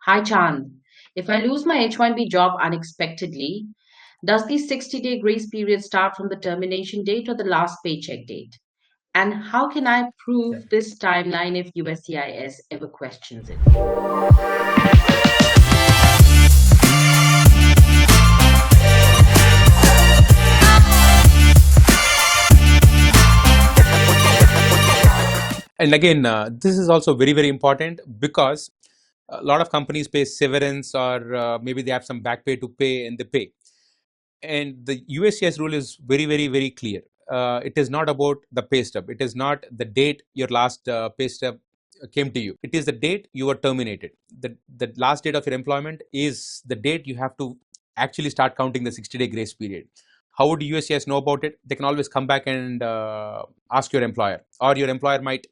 Hi Chand. If I lose my H1B job unexpectedly, does the 60-day grace period start from the termination date or the last paycheck date? And how can I prove this timeline if USCIS ever questions it? And again, this is also very, very important because a lot of companies pay severance or maybe they have some back pay to pay and they pay. And the USCIS rule is very, very, very clear. It is not about the pay stub. It is not the date your last pay stub came to you. It is the date you were terminated. The last date of your employment is the date you have to actually start counting the 60-day grace period. How would USCIS know about it? They can always come back and ask your employer, or your employer might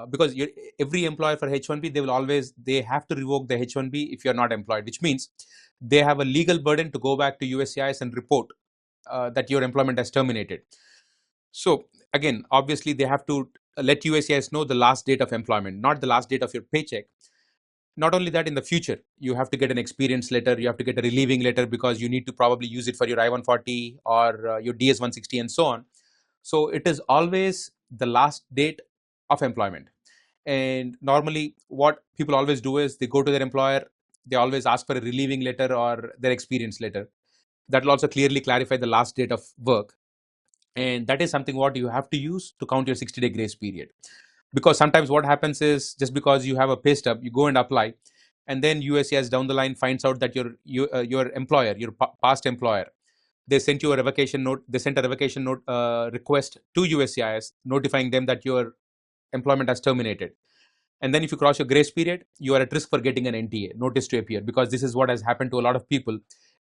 because every employer for H1B, they have to revoke the H1B if you're not employed, which means they have a legal burden to go back to USCIS and report that your employment has terminated. So again, obviously they have to let USCIS know the last date of employment, not the last date of your paycheck. Not only that, in the future, you have to get an experience letter, you have to get a relieving letter because you need to probably use it for your I-140 or your DS-160 and so on. So it is always the last date of employment. And normally what people always do is they go to their employer, they always ask for a relieving letter or their experience letter. That will also clearly clarify the last date of work. And that is something what you have to use to count your 60-day grace period. Because sometimes what happens is just because you have a pay stub, you go and apply, and then USCIS down the line finds out that your employer, your past employer, they sent you a revocation note. They sent a revocation note request to USCIS notifying them that your employment has terminated. And then if you cross your grace period, you are at risk for getting an NTA, notice to appear, because this is what has happened to a lot of people.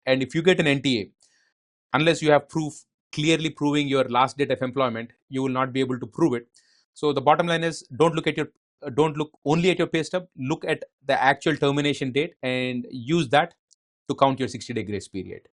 And if you get an NTA, unless you have proof clearly proving your last date of employment, you will not be able to prove it. So the bottom line is, don't look only at your pay stub, look at the actual termination date and use that to count your 60-day grace period.